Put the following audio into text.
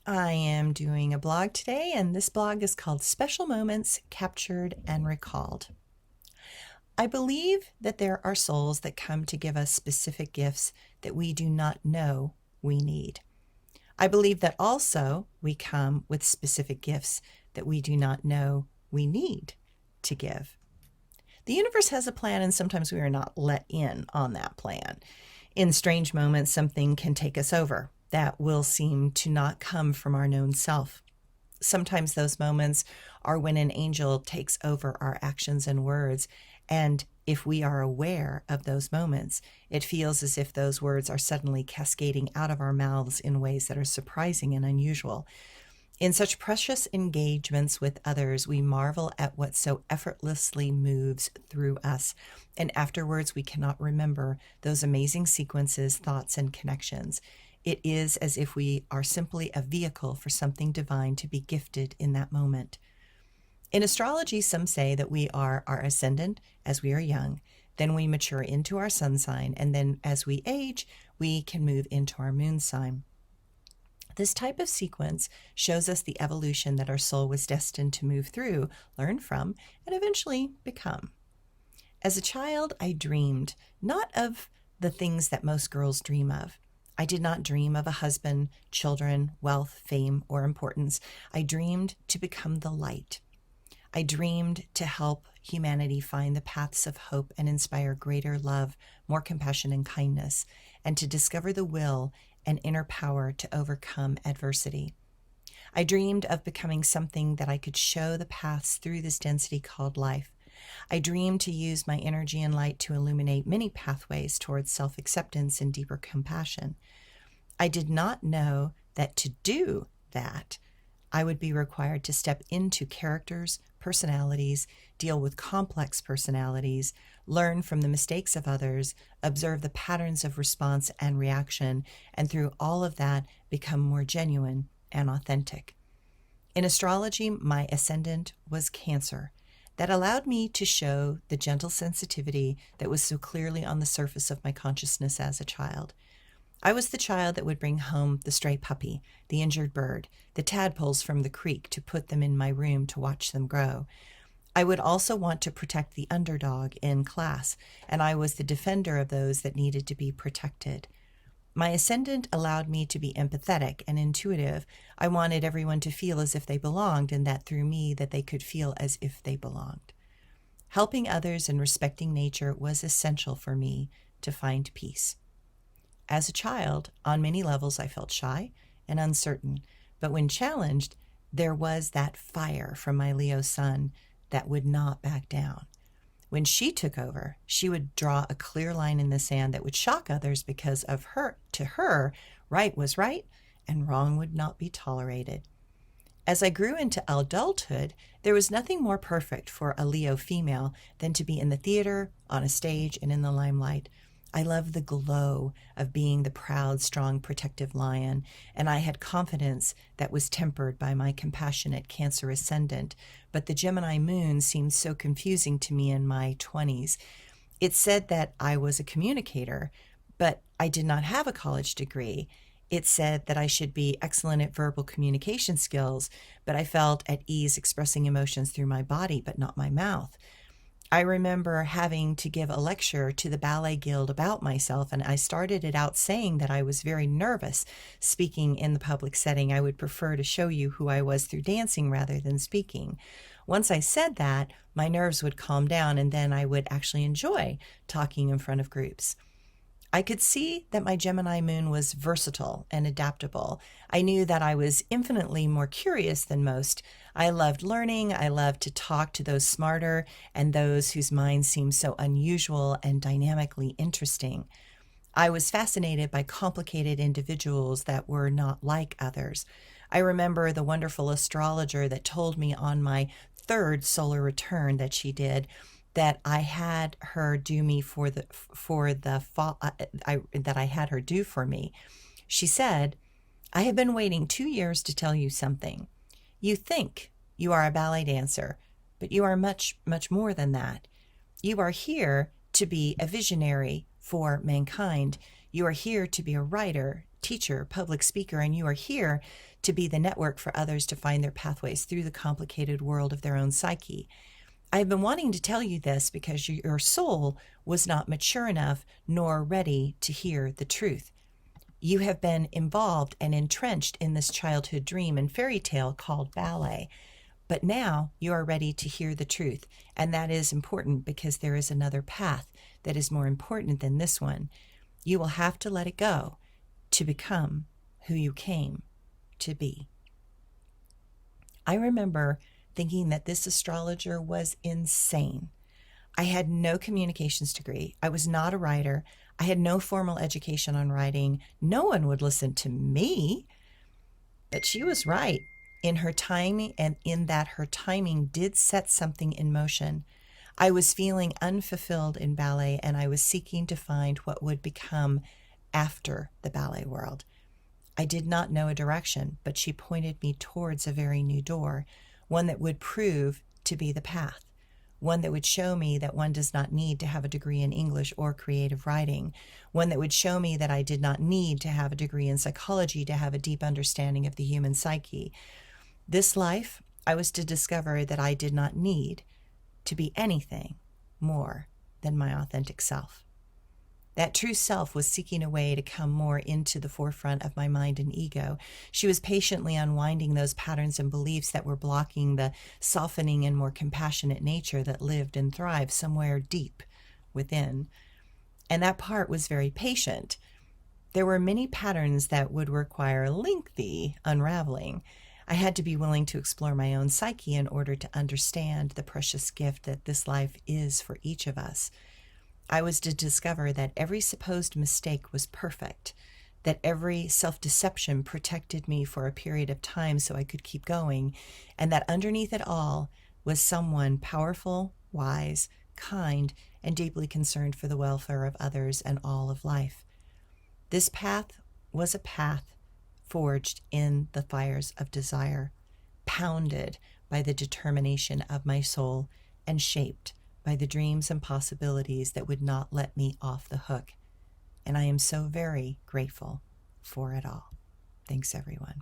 I am doing a blog today, and this blog is called Special Moments Captured and Recalled. I believe that there are souls that come to give us specific gifts that we do not know we need. I believe that also we come with specific gifts that we do not know we need to give. The universe has a plan, and sometimes we are not let in on that plan. In strange moments, something can take us over that will seem to not come from our known self. Sometimes those moments are when an angel takes over our actions and words, and if we are aware of those moments, it feels as if those words are suddenly cascading out of our mouths in ways that are surprising and unusual. In such precious engagements with others, we marvel at what so effortlessly moves through us, and afterwards we cannot remember those amazing sequences, thoughts, and connections. It is as if we are simply a vehicle for something divine to be gifted in that moment. In astrology, some say that we are our ascendant as we are young, then we mature into our sun sign, and then as we age, we can move into our moon sign. This type of sequence shows us the evolution that our soul was destined to move through, learn from, and eventually become. As a child, I dreamed not of the things that most girls dream of. I did not dream of a husband, children, wealth, fame, or importance. I dreamed to become the light. I dreamed to help humanity find the paths of hope and inspire greater love, more compassion and kindness, and to discover the will and inner power to overcome adversity. I dreamed of becoming something that I could show the paths through this density called life. I dreamed to use my energy and light to illuminate many pathways towards self-acceptance and deeper compassion. I did not know that to do that, I would be required to step into characters, personalities, deal with complex personalities, learn from the mistakes of others, observe the patterns of response and reaction, and through all of that, become more genuine and authentic. In astrology, my ascendant was Cancer. That allowed me to show the gentle sensitivity that was so clearly on the surface of my consciousness as a child. I was the child that would bring home the stray puppy, the injured bird, the tadpoles from the creek to put them in my room to watch them grow. I would also want to protect the underdog in class, and I was the defender of those that needed to be protected. My ascendant allowed me to be empathetic and intuitive. I wanted everyone to feel as if they belonged, and that through me that they could feel as if they belonged. Helping others and respecting nature was essential for me to find peace. As a child, on many levels, I felt shy and uncertain, but when challenged, there was that fire from my Leo sun that would not back down. When she took over, she would draw a clear line in the sand that would shock others because to her, right was right and wrong would not be tolerated. As I grew into adulthood, there was nothing more perfect for a Leo female than to be in the theater, on a stage, and in the limelight. I loved the glow of being the proud, strong, protective lion, and I had confidence that was tempered by my compassionate Cancer ascendant, but the Gemini moon seemed so confusing to me in my 20s. It said that I was a communicator, but I did not have a college degree. It said that I should be excellent at verbal communication skills, but I felt at ease expressing emotions through my body, but not my mouth. I remember having to give a lecture to the Ballet Guild about myself, and I started it out saying that I was very nervous speaking in the public setting. I would prefer to show you who I was through dancing rather than speaking. Once I said that, my nerves would calm down, and then I would actually enjoy talking in front of groups. I could see that my Gemini moon was versatile and adaptable. I knew that I was infinitely more curious than most. I loved learning. I loved to talk to those smarter and those whose minds seemed so unusual and dynamically interesting. I was fascinated by complicated individuals that were not like others. I remember the wonderful astrologer that told me on my third solar return that she did that I had her do me that I had her do for me. She said, "I have been waiting 2 years to tell you something. You think you are a ballet dancer, but you are much, much more than that. You are here to be a visionary for mankind. You are here to be a writer, teacher, public speaker, and you are here to be the network for others to find their pathways through the complicated world of their own psyche. I've been wanting to tell you this because your soul was not mature enough nor ready to hear the truth. You have been involved and entrenched in this childhood dream and fairy tale called ballet. But now you are ready to hear the truth. And that is important because there is another path that is more important than this one. You will have to let it go to become who you came to be. I remember thinking that this astrologer was insane. I had no communications degree. I was not a writer. I had no formal education on writing. No one would listen to me. But she was right in her timing, and in that her timing did set something in motion. I was feeling unfulfilled in ballet, and I was seeking to find what would become after the ballet world. I did not know a direction, but she pointed me towards a very new door, one that would prove to be the path, one that would show me that one does not need to have a degree in English or creative writing, one that would show me that I did not need to have a degree in psychology to have a deep understanding of the human psyche. This life, I was to discover that I did not need to be anything more than my authentic self. That true self was seeking a way to come more into the forefront of my mind and ego. She was patiently unwinding those patterns and beliefs that were blocking the softening and more compassionate nature that lived and thrived somewhere deep within. And that part was very patient. There were many patterns that would require lengthy unraveling. I had to be willing to explore my own psyche in order to understand the precious gift that this life is for each of us. I was to discover that every supposed mistake was perfect, that every self-deception protected me for a period of time so I could keep going, and that underneath it all was someone powerful, wise, kind, and deeply concerned for the welfare of others and all of life. This path was a path forged in the fires of desire, pounded by the determination of my soul, and shaped by the dreams and possibilities that would not let me off the hook. And I am so very grateful for it all. Thanks, everyone.